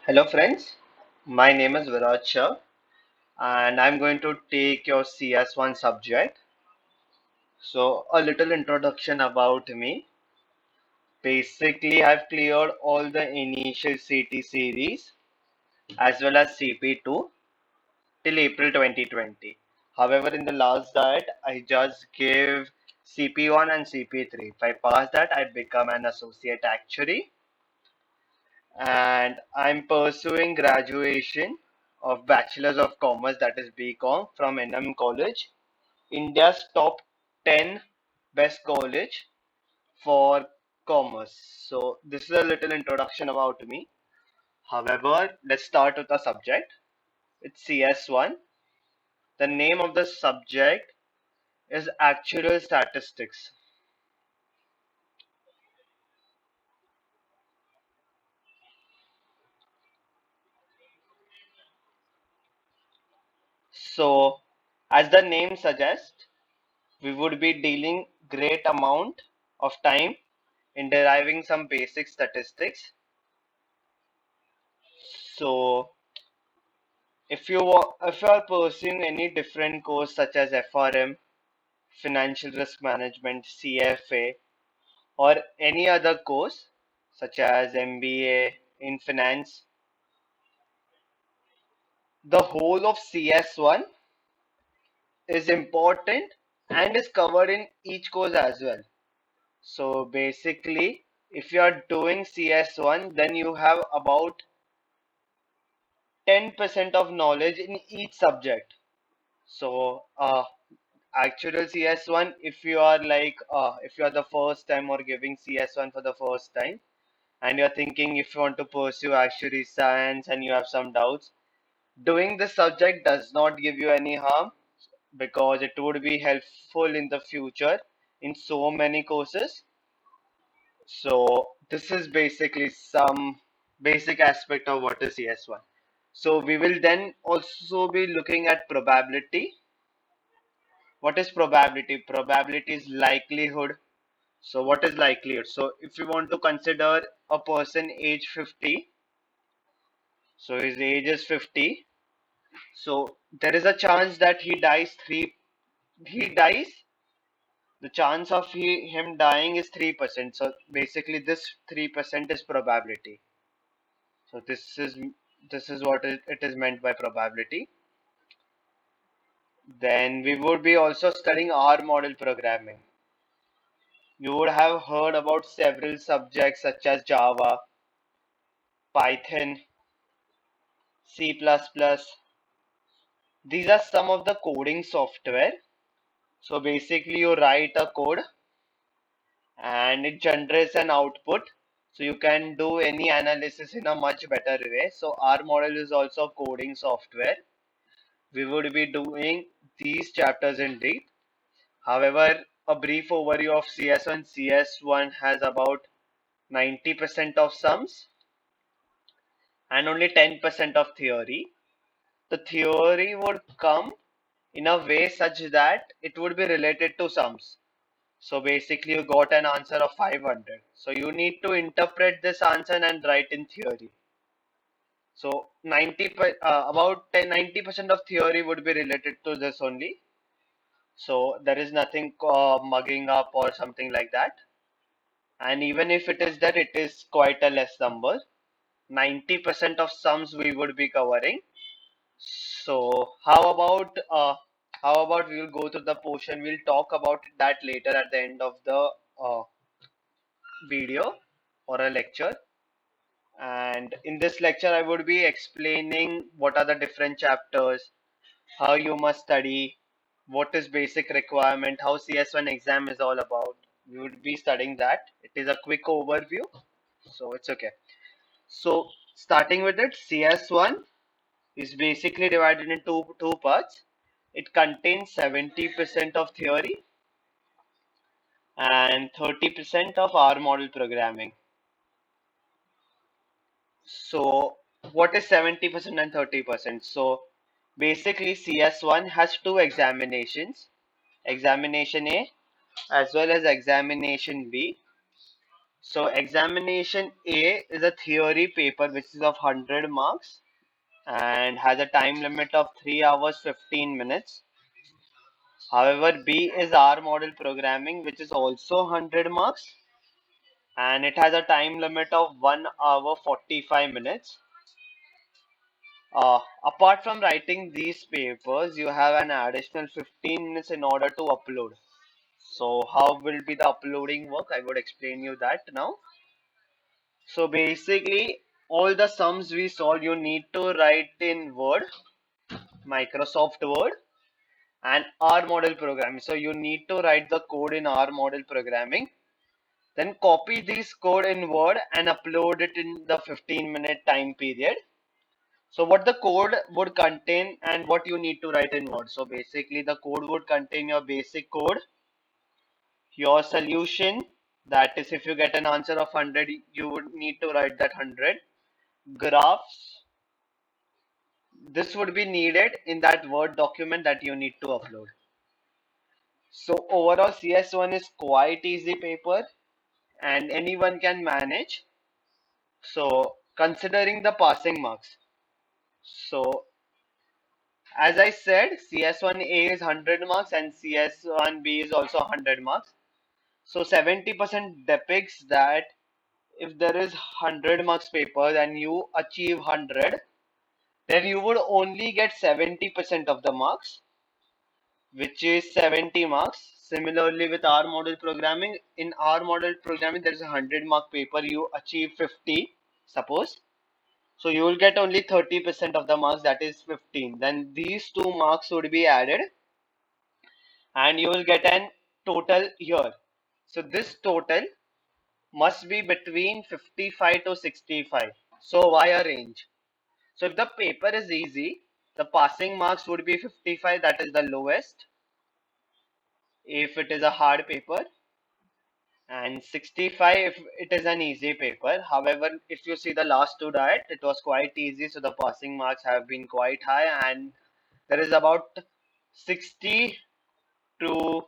Hello friends, my name is Viraj Shah and I'm going to take your CS1 subject. So a little introduction about me. Basically, I've cleared all the initial CT series as well as CP2 till April 2020. However, in the last that I just gave CP1 and CP3. If I pass that, I become an associate actuary and I'm pursuing graduation of Bachelor's of Commerce, that is BCom, from NM College, India's top 10 best college for commerce. So this is a little introduction about me. However, let's start with the subject. It's CS1. The name of the subject is actuarial statistics. So, as the name suggests, we would be dealing great amount of time in deriving some basic statistics. So if you are pursuing any different course such as FRM, Financial Risk Management, CFA, or any other course such as MBA in finance, the whole of CS1 is important and is covered in each course as well. So basically, if you are doing CS1, then you have about 10% of knowledge in each subject. So, actual CS1, if you are if you are the first time or giving CS1 for the first time, and you're thinking if you want to pursue actuary science and you have some doubts, doing this subject does not give you any harm because it would be helpful in the future in so many courses. So this is basically some basic aspect of what is CS1. So we will then also be looking at probability. What is probability? Probability is likelihood. So what is likelihood? So if you want to consider a person age 50, so his age is 50, so there is a chance that he dies. The chance of him dying is 3%. So basically this 3% is probability. So this is what it is meant by probability. Then we would be also studying R model programming. You would have heard about several subjects such as Java, Python, C++. These are some of the coding software. So basically you write a code and it generates an output. So you can do any analysis in a much better way. So R model is also coding software. We would be doing these chapters in deep. However, a brief overview of CS1. CS1 has about 90% of sums and only 10% of theory. The theory would come in a way such that it would be related to sums. So basically, you got an answer of 500. So you need to interpret this answer and write in theory. So about 90% of theory would be related to this only. So there is nothing mugging up or something like that. And even if it is there, it is quite a less number. 90% of sums we would be covering. So how about we'll go to the portion. We'll talk about that later at the end of the uh, video or a lecture. And in this lecture, I would be explaining what are the different chapters, how you must study, what is basic requirement, how CS1 exam is all about. We would be studying that. It is a quick overview, so it's okay. So starting with it, CS1 is basically divided into two parts. It contains 70% of theory and 30% of R model programming. So what is 70% and 30%? So basically CS1 has two examinations, examination A as well as examination B. So examination A is a theory paper which is of 100 marks and has a time limit of 3 hours 15 minutes. However, B is R model programming which is also 100 marks and it has a time limit of 1 hour 45 minutes. Apart from writing these papers, you have an additional 15 minutes in order to upload. So how will be the uploading work? I would explain you that now. So basically, all the sums we solve, you need to write in Word, Microsoft Word, and R model programming. So you need to write the code in R model programming, then copy this code in Word and upload it in the 15-minute time period. So what the code would contain and what you need to write in Word. So basically the code would contain your basic code, your solution, that is if you get an answer of 100, you would need to write that 100. Graphs, this would be needed in that Word document that you need to upload. So overall CS1 is quite easy paper and anyone can manage. So considering the passing marks. So as I said, CS1A is 100 marks and CS1B is also 100 marks. So 70% depicts that if there is 100 marks paper and you achieve 100, then you would only get 70% of the marks, which is 70 marks. Similarly, with R model programming, in R model programming, there is a 100-mark paper, you achieve 50, suppose. So you will get only 30% of the marks, that is 15. Then these two marks would be added and you will get an total here. So this total must be between 55 to 65. So why a range? So if the paper is easy, the passing marks would be 55, that is the lowest if it is a hard paper, and 65 if it is an easy paper. However, if you see the last two diet, it was quite easy, so the passing marks have been quite high, and there is about 60 to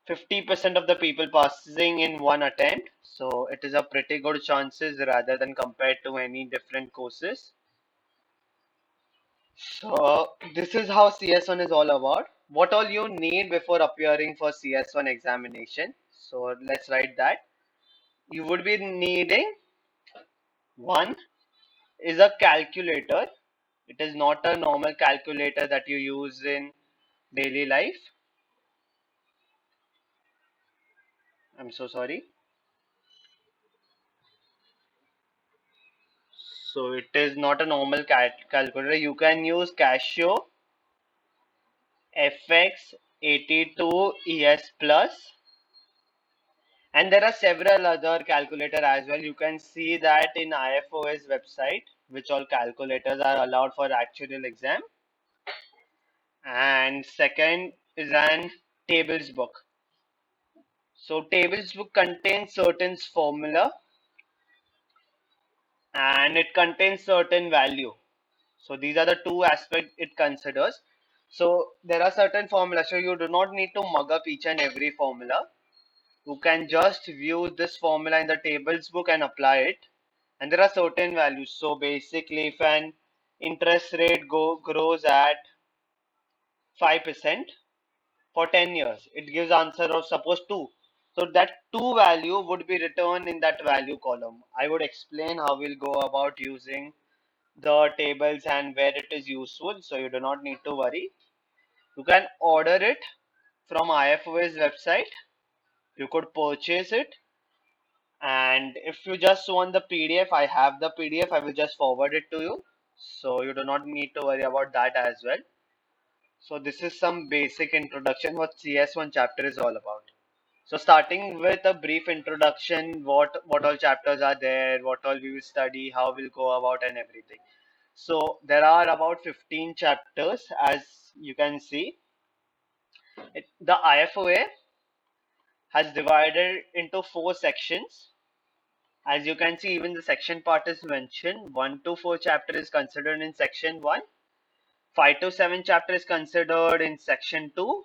50% of the people passing in one attempt. So it is a pretty good chances rather than compared to any different courses. So this is how CS1 is all about. What all you need before appearing for CS1 examination. So let's write that. You would be needing one is a calculator. It is not a normal calculator that you use in daily life. I'm so sorry. So it is not a normal calculator. You can use Casio FX82 ES Plus, and there are several other calculator as well. You can see that in IFOS website, which all calculators are allowed for actual exam. And second is an tables book. So tables book contains certain formula and it contains certain value. So these are the two aspects it considers. So there are certain formulas. So you do not need to mug up each and every formula. You can just view this formula in the tables book and apply it. And there are certain values. So basically, if an interest rate grows at 5% for 10 years, it gives answer of suppose 2. So that 2 value would be returned in that value column. I would explain how we'll go about using the tables and where it is useful. So you do not need to worry. You can order it from IFOS website. You could purchase it. And if you just want the PDF, I have the PDF. I will just forward it to you. So you do not need to worry about that as well. So this is some basic introduction what CS1 chapter is all about. So starting with a brief introduction, what all chapters are there, what all we will study, how we'll go about and everything. So there are about 15 chapters as you can see. The IFOA has divided into 4 sections. As you can see, even the section part is mentioned. 1 to 4 chapter is considered in section 1. 5 to 7 chapter is considered in section 2.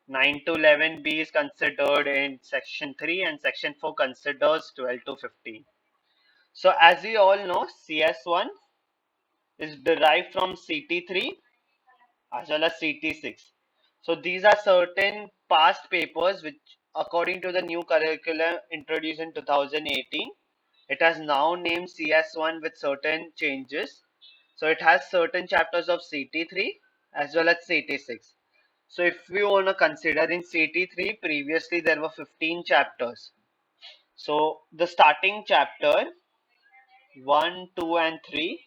9 to 11B is considered in section 3, and section 4 considers 12 to 15. So as we all know, CS1 is derived from CT3 as well as CT6. So these are certain past papers which, according to the new curriculum introduced in 2018, it has now named CS1 with certain changes. So it has certain chapters of CT3 as well as CT6. So if we want to consider in CT3, previously there were 15 chapters. So the starting chapter 1, 2 and 3,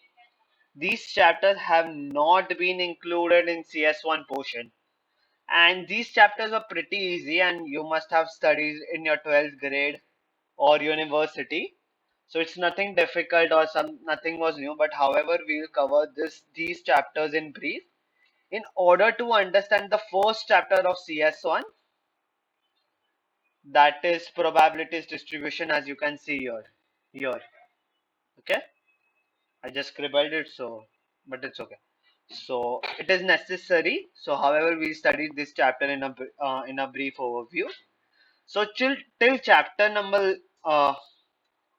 these chapters have not been included in CS1 portion. And these chapters are pretty easy and you must have studied in your 12th grade or university. So it's nothing difficult or nothing was new, but however we'll cover these chapters in brief in order to understand the first chapter of CS1, that is probabilities distribution, as you can see here. Okay, I just scribbled it, so but it's okay. So it is necessary. So however we studied this chapter in a brief overview. So till chapter number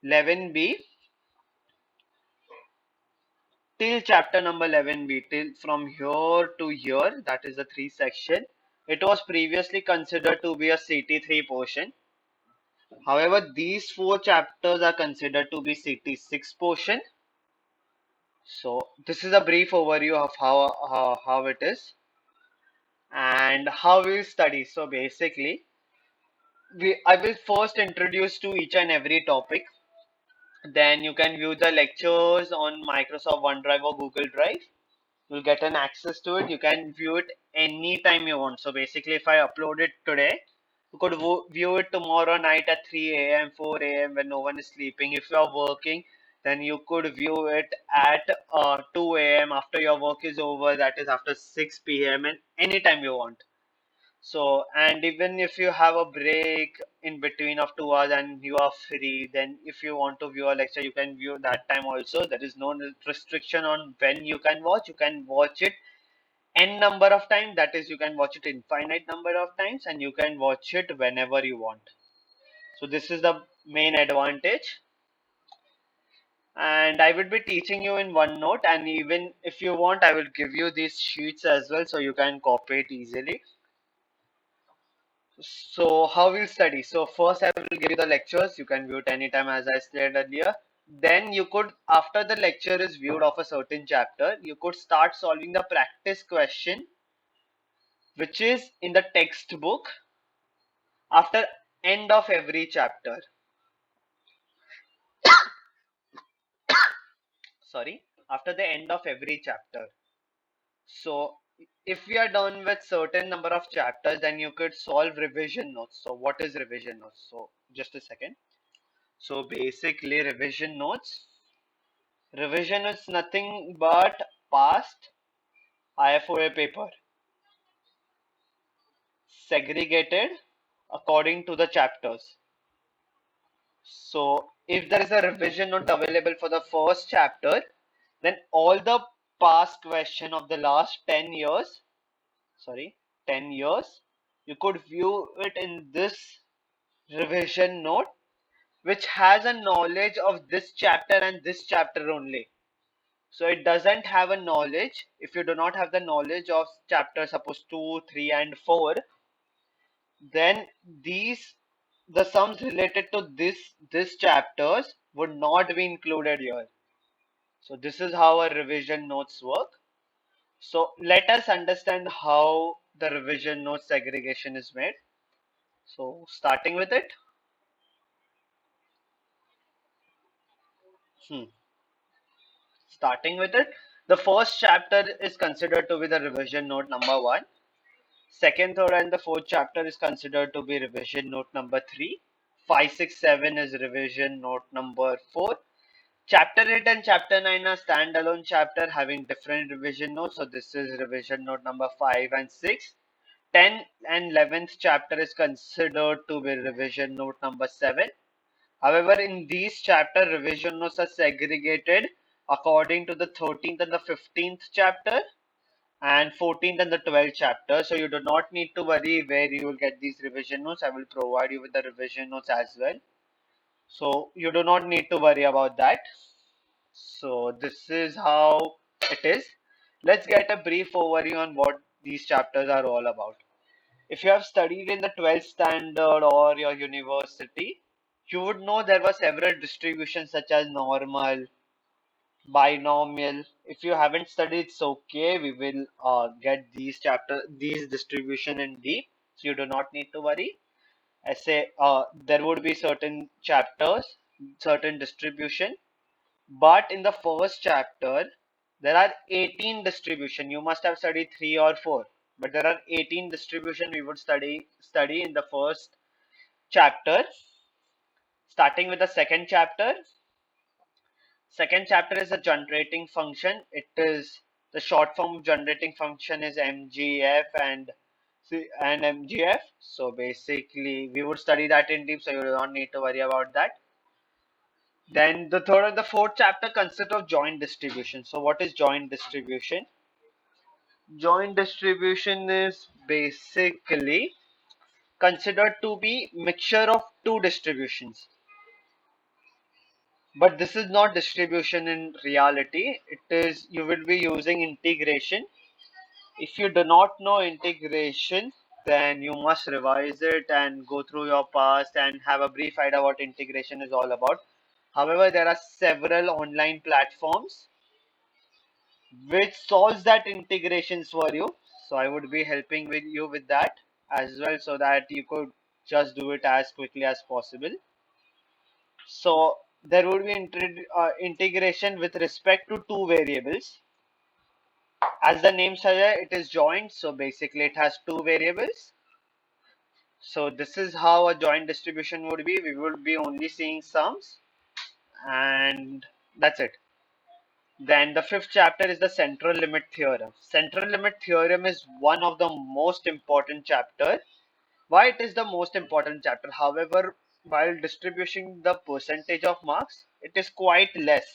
11b, till chapter number 11b, till from here to here, that is the three section, it was previously considered to be a CT3 portion. However, these four chapters are considered to be CT6 portion. So this is a brief overview of how it is and how we study. So basically, I will first introduce to each and every topic. Then you can view the lectures on Microsoft OneDrive or Google Drive. You'll get an access to it. You can view it anytime you want. So basically, if I upload it today, you could view it tomorrow night at 3 a.m., 4 a.m. when no one is sleeping. If you're working, then you could view it at 2 a.m. after your work is over, that is after 6 p.m. and anytime you want. So, and even if you have a break in between of 2 hours and you are free, then if you want to view a lecture, you can view that time also. There is no restriction on when you can watch. You can watch it n number of times. That is, you can watch it infinite number of times, and you can watch it whenever you want. So this is the main advantage. And I will be teaching you in OneNote, and even if you want, I will give you these sheets as well, so you can copy it easily. So how we'll study? So first I will give you the lectures. You can view it anytime as I said earlier. Then you could, after the lecture is viewed of a certain chapter, you could start solving the practice question which is in the textbook after end of every chapter. Sorry, after the end of every chapter. So if we are done with certain number of chapters, then you could solve revision notes. So what is revision notes? So just a second. So basically revision notes. Revision is nothing but past IFOA paper segregated according to the chapters. So if there is a revision note available for the first chapter, then all the past question of the last 10 years, sorry, 10 years, you could view it in this revision note, which has a knowledge of this chapter and this chapter only. So it doesn't have a knowledge. If you do not have the knowledge of chapter suppose 2, 3 and 4, then these the sums related to this chapters would not be included here. So this is how our revision notes work. So let us understand how the revision note segregation is made. So starting with it. Hmm. Starting with it, the first chapter is considered to be the revision note number 1. Second, third, and the fourth chapter is considered to be revision note number 3. 5, 6, 7 is revision note number 4. Chapter 8 and chapter 9 are standalone chapter having different revision notes. So this is revision note number 5 and 6. 10 and 11th chapter is considered to be revision note number 7. However, in these chapter, revision notes are segregated according to the 13th and the 15th chapter. and 14th and the 12th chapter. So you do not need to worry where you will get these revision notes. I will provide you with the revision notes as well. So you do not need to worry about that. So this is how it is. Let's get a brief overview on what these chapters are all about. If you have studied in the 12th standard or your university, you would know there were several distributions such as normal, binomial. If you haven't studied, it's okay. We will get these distribution in deep, so you do not need to worry. I say there would be certain chapters, certain distribution, but in the first chapter there are 18 distribution. You must have studied three or four, but there are 18 distribution we would study in the first chapter. Starting with the second chapter. Second chapter is a generating function. It is the short form of generating function is MGF and MGF. So basically, we would study that in deep, so you do not need to worry about that. Then the third and the fourth chapter consists of joint distribution. So what is joint distribution? Joint distribution is basically considered to be mixture of two distributions. But this is not distribution in reality. It is you will be using integration. If you do not know integration, then you must revise it and go through your past and have a brief idea what integration is all about. However, there are several online platforms which solves that integrations for you. So I would be helping with you with that as well so that you could just do it as quickly as possible. So there would be integration with respect to two variables. As the name suggests, it is joint. So basically it has two variables. So this is how a joint distribution would be. We would be only seeing sums and that's it. Then the fifth chapter is the central limit theorem. Central limit theorem is one of the most important chapter. Why it is the most important chapter? However, while distributing the percentage of marks, it is quite less.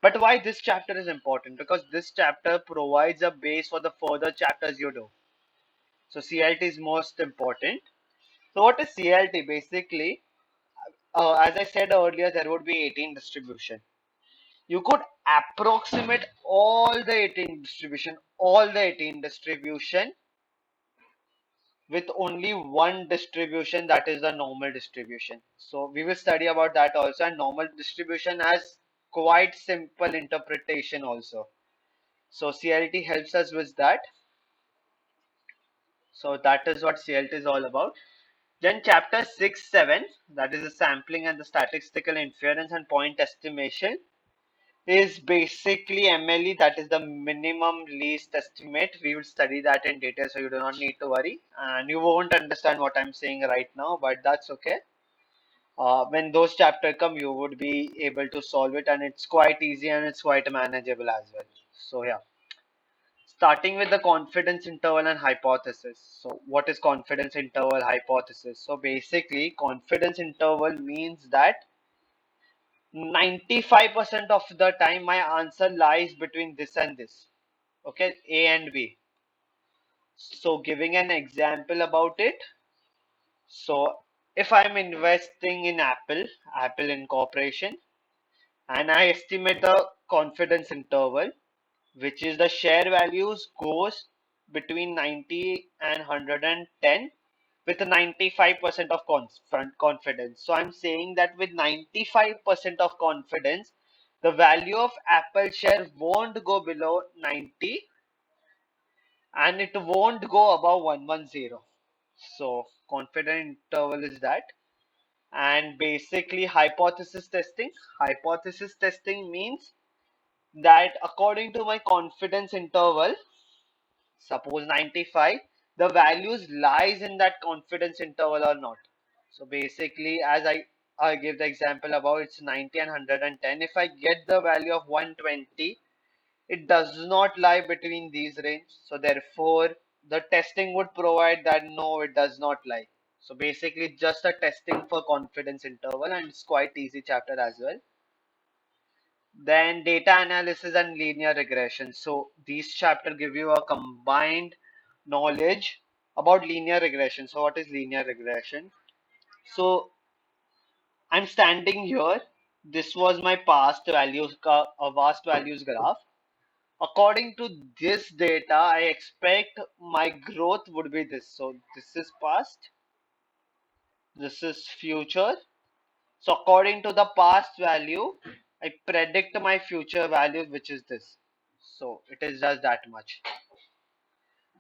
But why this chapter is important? Because this chapter provides a base for the further chapters you do. So CLT is most important. So what is CLT? Basically, as I said earlier, there would be 18 distribution. You could approximate all the 18 distribution with only one distribution, that is the normal distribution. So we will study about that also, and normal distribution has quite simple interpretation also. So CLT helps us with that. So that is what CLT is all about. Then chapter 6, 7, that is the sampling and the statistical inference and point estimation, is basically MLE, that is the minimum least estimate. We will study that in detail, so you do not need to worry. And you won't understand what I'm saying right now, but that's okay. When those chapters come, you would be able to solve it, and it's quite easy and it's quite manageable as well. So yeah, starting with the confidence interval and hypothesis. So what is confidence interval hypothesis? So basically, confidence interval means that 95% of the time my answer lies between this and this. Okay, A and B. So giving an example about it. So if I'm investing in Apple Incorporation, and I estimate the confidence interval, which is the share values goes between 90 and 110 with 95% of confidence. So I'm saying that with 95% of confidence, the value of Apple share won't go below 90 and it won't go above 110. So confident interval is that. And basically hypothesis testing means that according to my confidence interval, suppose 95, the values lies in that confidence interval or not. So basically, as I give the example about it's 90 and 110. If I get the value of 120, it does not lie between these range. So therefore, the testing would provide that no, it does not lie. So basically, just a testing for confidence interval, and it's quite easy chapter as well. Then data analysis and linear regression. So these chapters give you a combined knowledge about linear regression. So what is linear regression? So I'm standing here. This was my past values, vast values graph. According to this data, I expect my growth would be this. So this is past, this is future. So according to the past value, I predict my future value, which is this. So it is just that much.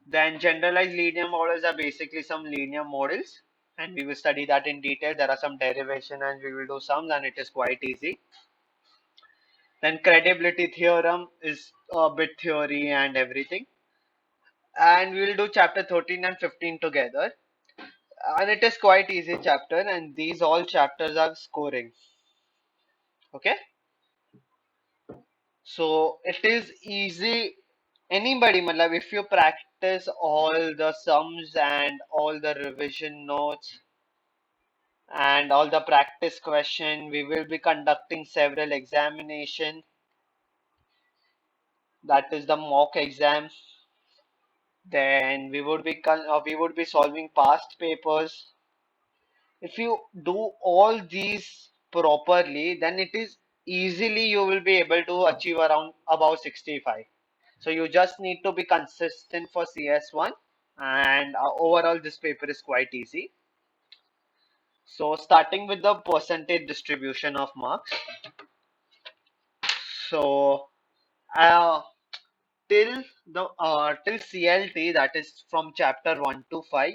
Then generalized linear models are basically some linear models, and we will study that in detail. There are some derivation and we will do sums, and it is quite easy. Then credibility theorem is a bit theory and everything. And we will do chapter 13 and 15 together. And it is quite easy chapter, and these all chapters are scoring. Okay. So it is easy. Anybody, matlab, if you practice all the sums and all the revision notes and all the practice question, we will be conducting several examination. That is the mock exam. Then we would be solving past papers. If you do all these properly, then it is easily you will be able to achieve around about 65. So you just need to be consistent for CS1, and overall this paper is quite easy. So starting with the percentage distribution of marks. So uh, till CLT, that is from chapter 1 to 5,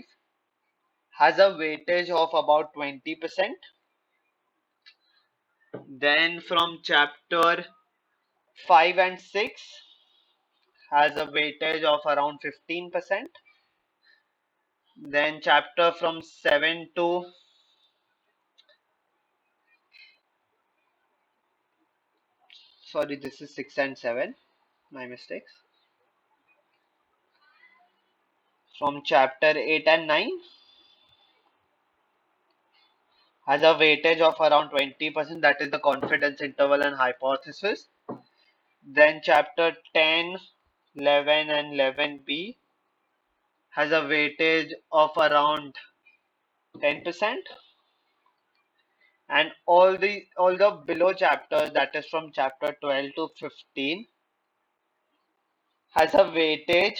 has a weightage of about 20%. Then from chapter 5 and 6 has a weightage of around 15%. Then chapter from 7 to, sorry, this is 6 and 7, my mistakes. From chapter 8 and 9 has a weightage of around 20%, that is the confidence interval and hypothesis. Then chapter 10, 11 and 11b has a weightage of around 10%, and all the below chapters, that is from chapter 12 to 15, has a weightage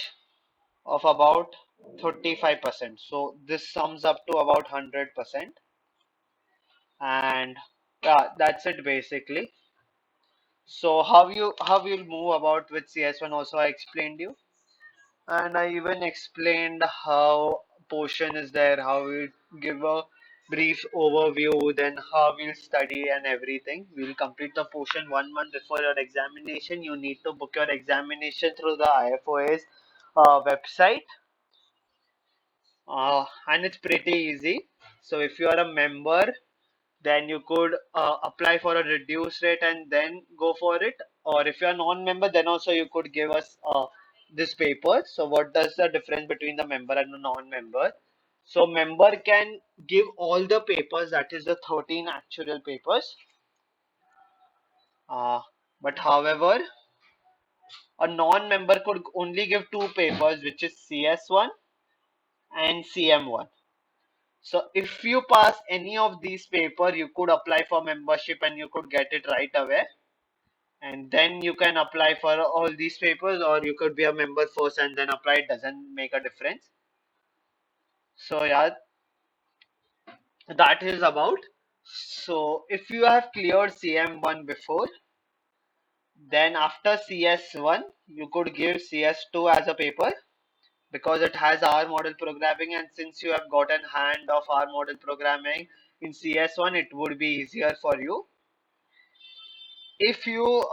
of about 35%. So this sums up to about 100%. And yeah, that's it basically. So how you'll move about with CS1 also I explained you, and I even explained how portion is there, how we give a brief overview, then how we'll study and everything. We'll complete the portion 1 month before your examination. You need to book your examination through the IFOA's website, and it's pretty easy. So if you are a member, then you could apply for a reduced rate and then go for it. Or if you are non-member, then also you could give us this paper. So what does the difference between the member and the non-member? So member can give all the papers, that is the 13 actual papers. Uh, but however, a non-member could only give two papers, which is CS1 and CM1. So if you pass any of these paper, you could apply for membership and you could get it right away. And then you can apply for all these papers, or you could be a member first and then apply. It doesn't make a difference. So yeah, that is about. So if you have cleared CM1 before, then after CS1 you could give CS2 as a paper, because it has R model programming, and since you have gotten hand of R model programming in CS1, it would be easier for you. If you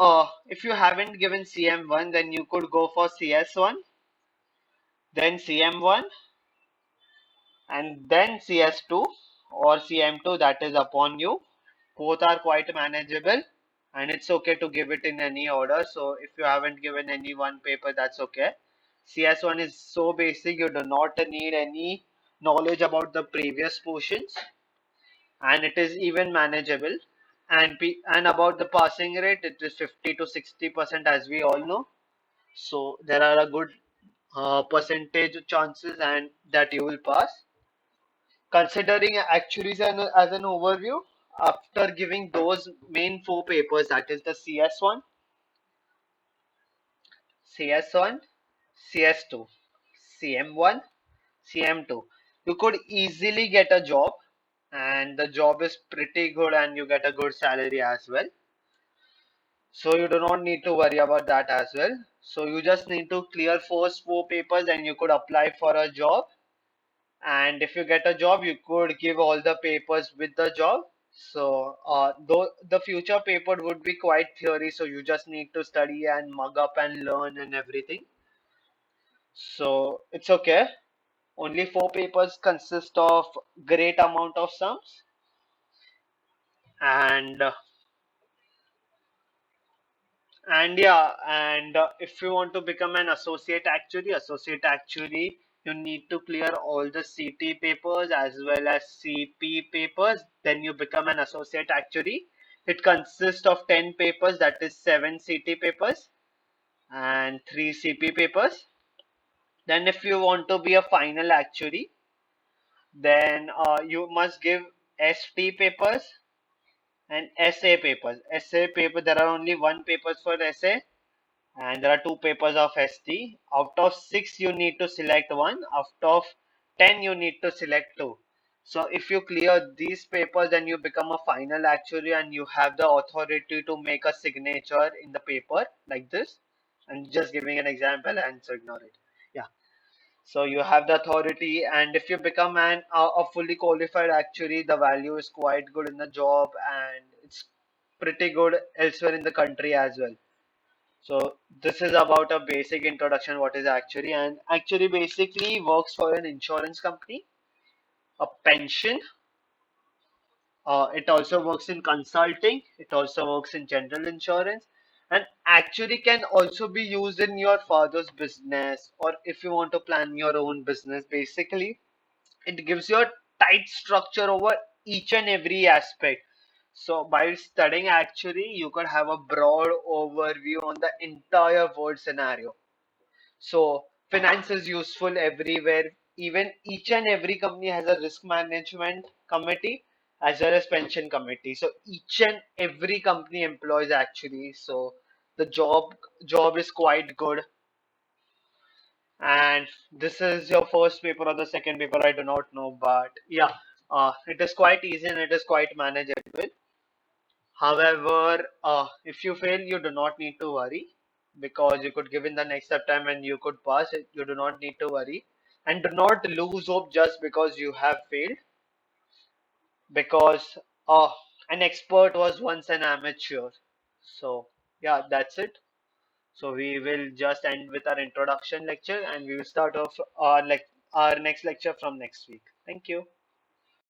haven't given CM1, then you could go for CS1, then CM1, and then CS2 or CM2, that is upon you. Both are quite manageable, and it's okay to give it in any order. So if you haven't given any one paper, that's okay. CS1 is so basic, you do not need any knowledge about the previous portions, and it is even manageable. And about the passing rate, it is 50 to 60% as we all know. So there are a good percentage chances and that you will pass. Considering actuaries as an overview, after giving those main four papers, that is the CS1, CS1, CS2, CM1, CM2, you could easily get a job, and the job is pretty good and you get a good salary as well. So you do not need to worry about that as well. So you just need to clear first four papers and you could apply for a job. And if you get a job, you could give all the papers with the job. So though the future paper would be quite theory, so you just need to study and mug up and learn and everything. So it's okay. Only four papers consist of great amount of sums, and if you want to become an associate actuary, you need to clear all the CT papers as well as CP papers. Then you become an associate actuary. It consists of 10 papers, that is 7 CT papers and 3 CP papers. Then if you want to be a final actuary, then you must give ST papers and SA papers. SA paper, there are only one papers for SA and there are two papers of ST. Out of six, you need to select one. Out of 10, you need to select two. So if you clear these papers, then you become a final actuary and you have the authority to make a signature in the paper like this. I'm just giving an example and so ignore it. Yeah. So you have the authority, and if you become a fully qualified actuary, the value is quite good in the job and it's pretty good elsewhere in the country as well. So this is about a basic introduction what is actuary, and actuary basically works for an insurance company, a pension. It also works in consulting. It also works in general insurance, and actuary can also be used in your father's business or if you want to plan your own business. Basically, it gives you a tight structure over each and every aspect. So by studying actuary, you could have a broad overview on the entire world scenario. So finance is useful everywhere. Even each and every company has a risk management committee as well as pension committee. So each and every company employs actually. So the job is quite good. And this is your first paper or the second paper, I do not know, but yeah, it is quite easy and it is quite manageable. However, if you fail, you do not need to worry because you could give in the next attempt and you could pass it. You do not need to worry and do not lose hope just because you have failed because an expert was once an amateur. So yeah, that's it. So we will just end with our introduction lecture and we will start off our next lecture from next week. Thank you.